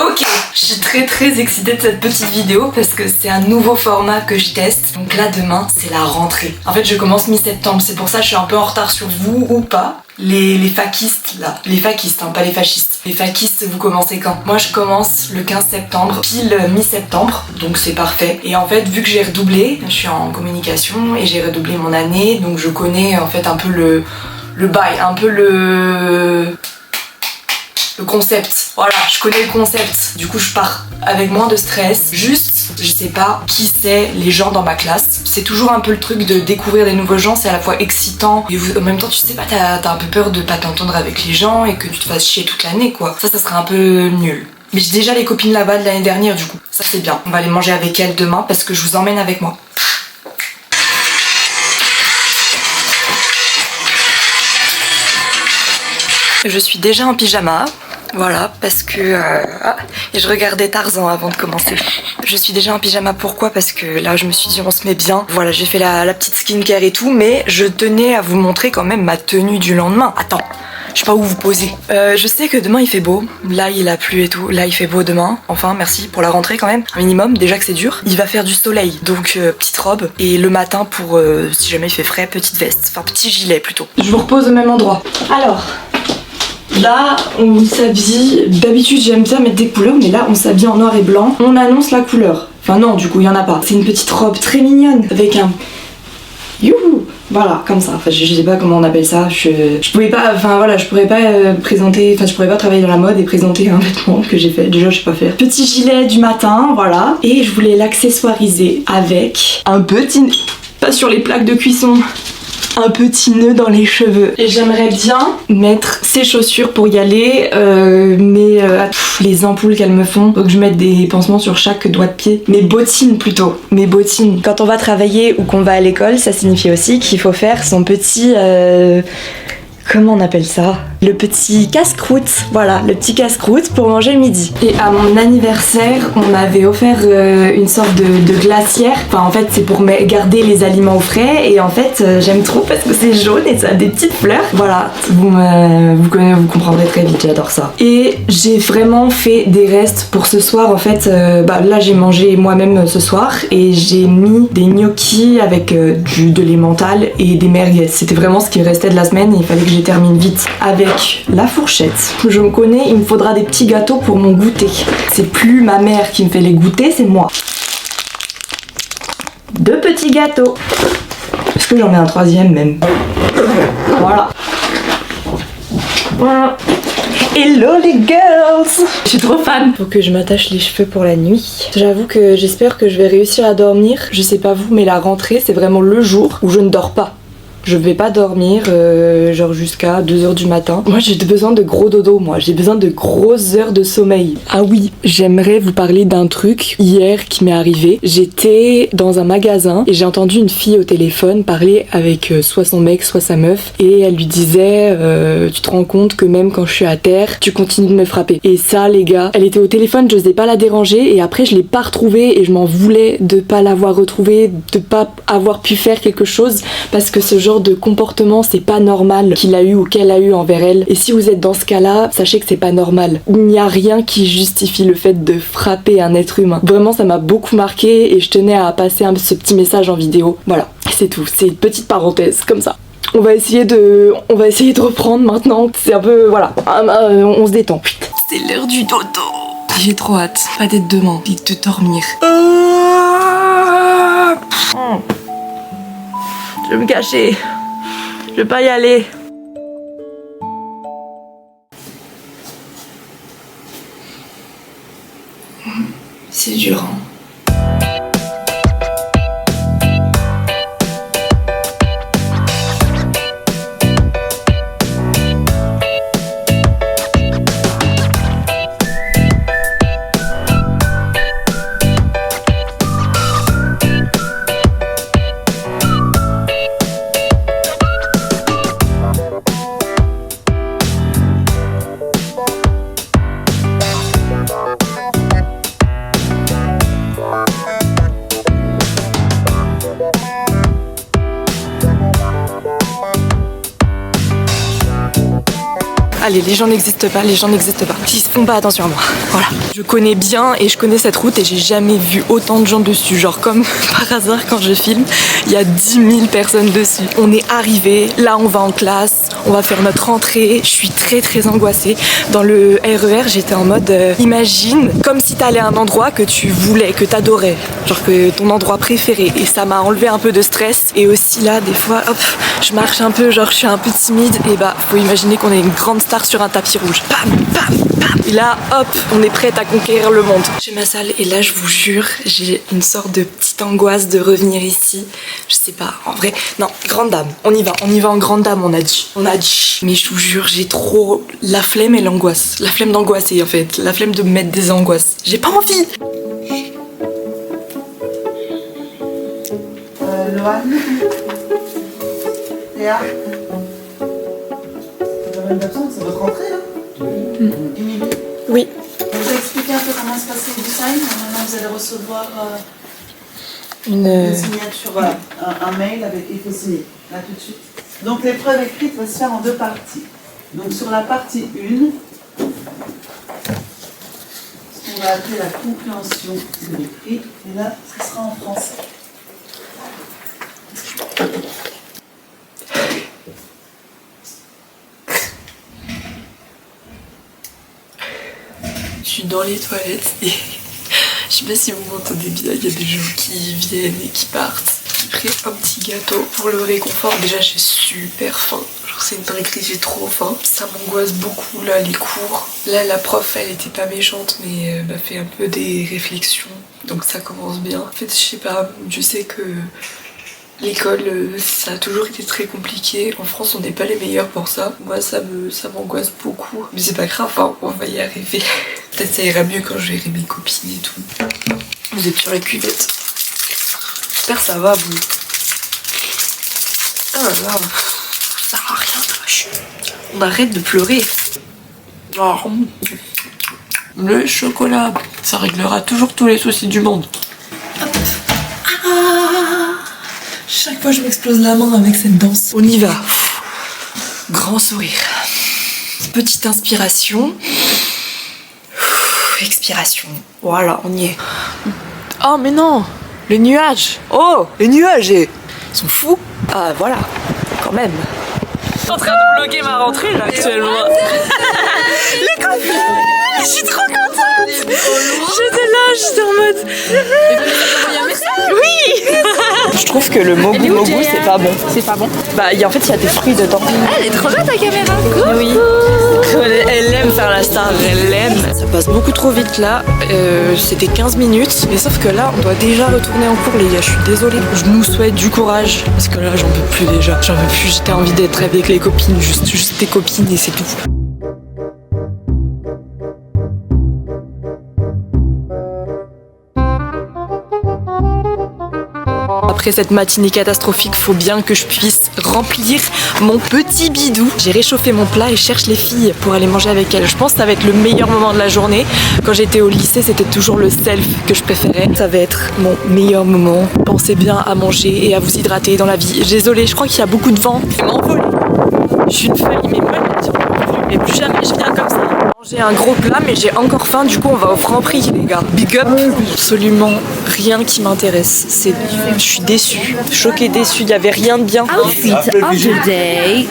Ok, je suis très excitée de cette petite vidéo parce que c'est un nouveau format que je teste. Donc là demain c'est la rentrée. En fait je commence mi-septembre, c'est pour ça que je suis un peu en retard sur vous ou pas. Les faquistes là, les faquistes hein, pas les fascistes. Les faquistes vous commencez quand? Moi je commence le 15 septembre, pile mi-septembre, donc c'est parfait. Et en fait vu que j'ai redoublé, je suis en communication et j'ai redoublé mon année, donc je connais en fait un peu le bail, un peu le concept. Voilà, je connais le concept. Du coup, je pars avec moins de stress. Juste, je sais pas qui c'est les gens dans ma classe. C'est toujours un peu le truc de découvrir des nouveaux gens. C'est à la fois excitant et en même temps, tu sais pas, t'as un peu peur de pas t'entendre avec les gens et que tu te fasses chier toute l'année, quoi. Ça sera un peu nul. Mais j'ai déjà les copines là-bas de l'année dernière, du coup. Ça, c'est bien. On va aller manger avec elles demain parce que je vous emmène avec moi. Je suis déjà en pyjama. Voilà, parce que... et je regardais Tarzan avant de commencer. Je suis déjà en pyjama, pourquoi? Parce que là, je me suis dit, on se met bien. Voilà, j'ai fait la petite skincare et tout, mais je tenais à vous montrer quand même ma tenue du lendemain. Attends, je sais pas où vous poser. Je sais que demain, il fait beau. Là, il a plu et tout. Là, il fait beau demain. Enfin, merci pour la rentrée quand même. Un minimum, déjà que c'est dur. Il va faire du soleil, donc petite robe. Et le matin, pour si jamais il fait frais, petite veste. Enfin, petit gilet plutôt. Je vous repose au même endroit. Alors... Là, on s'habille, d'habitude j'aime bien mettre des couleurs, mais là on s'habille en noir et blanc. On annonce la couleur. Enfin non, du coup il y en a pas. C'est une petite robe très mignonne avec un... Youhou! Voilà, comme ça. Enfin, je sais pas comment on appelle ça. Je pouvais pas, enfin voilà, je pourrais pas présenter, enfin je pourrais pas travailler dans la mode et présenter un vêtement que j'ai fait. Déjà, je sais pas faire. Petit gilet du matin, voilà. Et je voulais l'accessoiriser avec un petit... Pas sur les plaques de cuisson. Un petit nœud dans les cheveux. Et j'aimerais bien mettre ces chaussures pour y aller, mais les ampoules qu'elles me font, donc je mette des pansements sur chaque doigt de pied. Mes bottines plutôt, mes bottines. Quand on va travailler ou qu'on va à l'école, ça signifie aussi qu'il faut faire son petit... comment on appelle ça? Le petit casse-croûte, voilà, le petit casse-croûte pour manger le midi. Et à mon anniversaire, on m'avait offert une sorte de glacière. Enfin, en fait, c'est pour garder les aliments au frais. Et en fait, j'aime trop parce que c'est jaune et ça a des petites fleurs. Voilà, vous comprendrez très vite, j'adore ça. Et j'ai vraiment fait des restes pour ce soir. En fait, là, j'ai mangé moi-même ce soir et j'ai mis des gnocchis avec de l'emmental et des merguez. C'était vraiment ce qui restait de la semaine et il fallait que je termine vite avec la fourchette. Je me connais, il me faudra des petits gâteaux pour mon goûter. C'est plus ma mère qui me fait les goûters, c'est moi. 2 petits gâteaux. Est-ce que j'en mets un 3e même? Voilà. Voilà. Hello les girls! Je suis trop fan! Faut que je m'attache les cheveux pour la nuit. J'avoue que j'espère que je vais réussir à dormir. Je sais pas vous, mais la rentrée, c'est vraiment le jour où je ne dors pas. Je vais pas dormir genre jusqu'à 2h du matin. Moi j'ai besoin de gros dodo, moi j'ai besoin de grosses heures de sommeil. Ah oui, j'aimerais vous parler d'un truc hier qui m'est arrivé. J'étais dans un magasin et j'ai entendu une fille au téléphone parler avec soit son mec soit sa meuf et elle lui disait tu te rends compte que même quand je suis à terre tu continues de me frapper. Et ça les gars, elle était au téléphone, j'osais pas la déranger et après je l'ai pas retrouvée et je m'en voulais de pas l'avoir retrouvée, de pas avoir pu faire quelque chose parce que ce genre de comportement c'est pas normal qu'il a eu ou qu'elle a eu envers elle. Et si vous êtes dans ce cas-là, sachez que c'est pas normal. Il n'y a rien qui justifie le fait de frapper un être humain. Vraiment ça m'a beaucoup marqué et je tenais à passer ce petit message en vidéo. Voilà, c'est tout. C'est une petite parenthèse comme ça. On va essayer de reprendre maintenant. C'est un peu voilà, on se détend. C'est l'heure du dodo. J'ai trop hâte. Pas d'être demain, puis de dormir. Je vais me cacher. Je vais pas y aller. C'est dur, hein. Allez, les gens n'existent pas, les gens n'existent pas. S'ils se font pas attention à moi. Voilà. Je connais bien et je connais cette route et j'ai jamais vu autant de gens dessus. Genre comme par hasard quand je filme, il y a 10 000 personnes dessus. On est arrivé, là on va en classe, on va faire notre rentrée. Je suis très angoissée. Dans le RER, j'étais en mode imagine comme si t'allais à un endroit que tu voulais, que t'adorais. Genre que ton endroit préféré. Et ça m'a enlevé un peu de stress. Et aussi là, des fois, hop, je marche un peu, genre je suis un peu timide. Et bah, faut imaginer qu'on est une grande star sur un tapis rouge. Bam, bam, bam. Et là, hop, on est prête à conquérir le monde. J'ai ma salle et là, je vous jure, j'ai une sorte de petite angoisse de revenir ici. Je sais pas, en vrai, non, grande dame, on y va en grande dame, on a dit. Mais je vous jure, j'ai trop la flemme et l'angoisse. La flemme d'angoisser en fait, la flemme de me mettre des angoisses. J'ai pas envie. Loane, Léa, c'est votre entrée là. Émilie, Oui. je vous ai expliqué un peu comment se passait le design. Maintenant vous allez recevoir Une signature, voilà, un mail avec il faut signer, là tout de suite. Donc l'épreuve écrite va se faire en deux parties. Donc sur la partie 1, ce qu'on va appeler la compréhension de l'écrit, et là ce sera en français. Je suis dans les toilettes et je sais pas si vous m'entendez bien, il y a des gens qui viennent et qui partent. J'ai pris un petit gâteau pour le réconfort. Déjà j'ai super faim, genre c'est une dinguerie, j'ai trop faim. Ça m'angoisse beaucoup là, les cours. Là la prof elle était pas méchante mais m'a fait un peu des réflexions. Donc ça commence bien. En fait je sais pas, je sais que l'école, ça a toujours été très compliqué. En France, on n'est pas les meilleurs pour ça. Moi, ça m'angoisse beaucoup. Mais c'est pas grave, hein, on va y arriver. Peut-être ça ira mieux quand je verrai mes copines et tout. Vous êtes sur la cuvette. J'espère que ça va, vous. Oh là là, ça sert à rien de lâcher. On arrête de pleurer. Oh. Le chocolat, ça réglera toujours tous les soucis du monde. Chaque fois je m'explose la main avec cette danse. On y va. Grand sourire. Petite inspiration. Expiration. Voilà, on y est. Oh mais non, les nuages. Oh, les nuages, ils sont fous. Ah voilà, quand même. Je suis en train de bloquer ma rentrée là actuellement. Les copines, je suis trop contente. J'étais en mode. Oui. Je trouve que le mogu mogu c'est pas bon. C'est pas bon. Bah en fait il y a des fruits dedans. Elle est trop belle ta caméra. Oui. Elle aime faire la star, elle aime. Ça passe beaucoup trop vite là. C'était 15 minutes. Mais sauf que là on doit déjà retourner en cours les gars. Je suis désolée. Je nous souhaite du courage. Parce que là j'en peux plus déjà. J'en peux plus. J'étais envie d'être avec les copines. Juste tes copines et c'est tout. Après cette matinée catastrophique, faut bien que je puisse remplir mon petit bidou. J'ai réchauffé mon plat et cherche les filles pour aller manger avec elles. Je pense que ça va être le meilleur moment de la journée. Quand j'étais au lycée, c'était toujours le self que je préférais. Ça va être mon meilleur moment. Pensez bien à manger et à vous hydrater dans la vie. Désolée, je crois qu'il y a beaucoup de vent. Je vais m'envoler. Je suis une feuille, mais moi, mais plus jamais je viens comme ça. J'ai un gros plat mais j'ai encore faim, du coup on va au Franprix les gars. Big up. Absolument rien qui m'intéresse. Je suis déçue, choquée, déçue, il n'y avait rien de bien. Outfit of the day.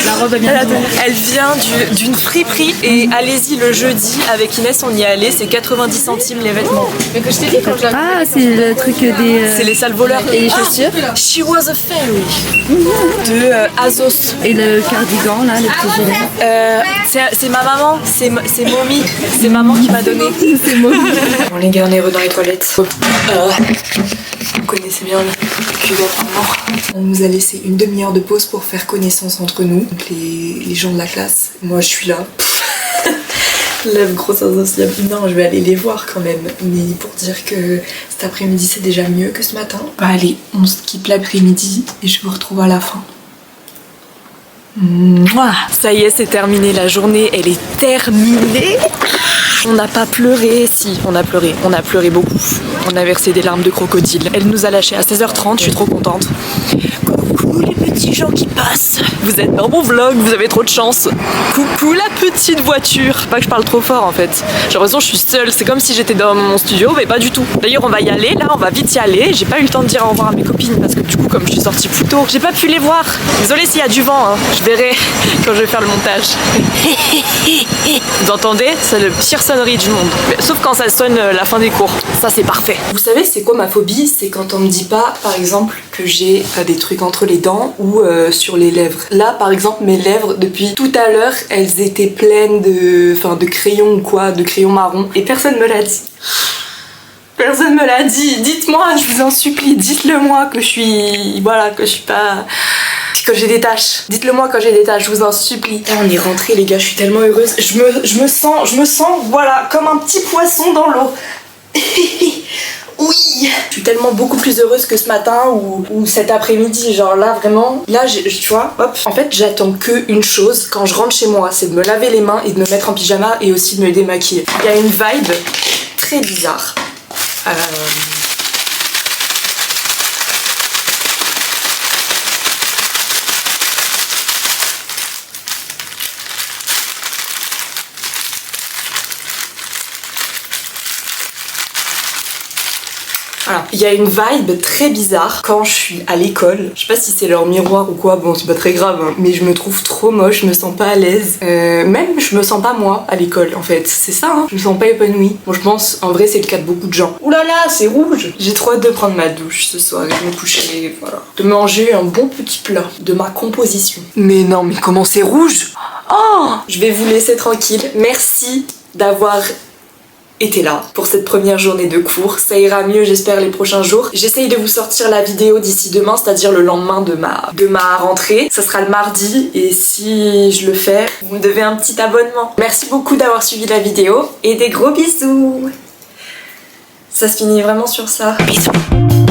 La robe elle vient Elle vient d'une friperie et allez-y le jeudi avec Inès on y est allé, c'est 90 centimes les vêtements. Mais que je t'ai dit quand je Ah c'est le truc des... C'est les sales voleurs. Et les chaussures. She was a fairy de Azos. Et le cardigan là, le petit gilet. C'est ma maman, c'est Mommy, c'est maman qui m'a donné. C'est Mommy. Bon les gars on est dans les toilettes. Vous connaissez bien le cuvette mort. On nous a laissé une demi-heure de pause pour faire connaissance entre nous. Donc les gens de la classe, moi je suis là. Lève grosse insociable. Non, je vais aller les voir quand même. Mais pour dire que cet après-midi c'est déjà mieux que ce matin. Bah allez, on skip l'après-midi et je vous retrouve à la fin. Mouah. Ça y est, c'est terminé, la journée, elle est terminée. On n'a pas pleuré, si, on a pleuré beaucoup. On a versé des larmes de crocodile. Elle nous a lâchés à 16h30, je suis trop contente. Coucou les petits gens qui passent. Vous êtes dans mon vlog, vous avez trop de chance. Coucou la petite voiture. Pas que je parle trop fort en fait. J'ai l'impression que je suis seule. C'est comme si j'étais dans mon studio, mais pas du tout. D'ailleurs, on va y aller. Là, on va vite y aller. J'ai pas eu le temps de dire au revoir à mes copines parce que du coup, comme je suis sortie plus tôt, j'ai pas pu les voir. Désolée s'il y a du vent. Hein. Je verrai quand je vais faire le montage. Vous entendez? C'est le pire sonnerie du monde. Mais, sauf quand ça sonne la fin des cours. Ça, c'est parfait. Vous savez, c'est quoi ma phobie? C'est quand on me dit pas, par exemple, que j'ai des trucs entre les dents ou sur les lèvres. Là, par exemple, mes lèvres, depuis tout à l'heure, elles étaient pleines de crayons ou quoi, de crayons marron. Et personne me l'a dit. Personne me l'a dit. Dites-moi, je vous en supplie, dites-le moi que je suis... Voilà, que je suis pas... Que j'ai des taches. Dites-le moi quand j'ai des taches, je vous en supplie. Là, on est rentrés, les gars, je suis tellement heureuse. Je me sens, voilà, comme un petit poisson dans l'eau. Oui, je suis tellement beaucoup plus heureuse que ce matin ou cet après-midi. Genre là, vraiment, là, tu vois, hop. En fait, j'attends qu'une chose quand je rentre chez moi, c'est de me laver les mains et de me mettre en pyjama et aussi de me démaquiller. Il y a une vibe très bizarre. Voilà. Il y a une vibe très bizarre quand je suis à l'école. Je sais pas si c'est leur miroir ou quoi, bon c'est pas très grave, hein, mais je me trouve trop moche, je me sens pas à l'aise. Même je me sens pas moi à l'école en fait, c'est ça, hein. Je me sens pas épanouie. Bon je pense, en vrai c'est le cas de beaucoup de gens. Ouh là là, c'est rouge. J'ai trop hâte de prendre ma douche ce soir et de me coucher, voilà. De manger un bon petit plat de ma composition. Mais non, mais comment c'est rouge? Oh, je vais vous laisser tranquille. Merci d'avoir été là pour cette première journée de cours. Ça ira mieux j'espère les prochains jours. J'essaye de vous sortir la vidéo d'ici demain, c'est-à-dire le lendemain de ma rentrée. Ça sera le mardi et si je le fais, vous me devez un petit abonnement. Merci beaucoup d'avoir suivi la vidéo et des gros bisous. Ça se finit vraiment sur ça. Bisous.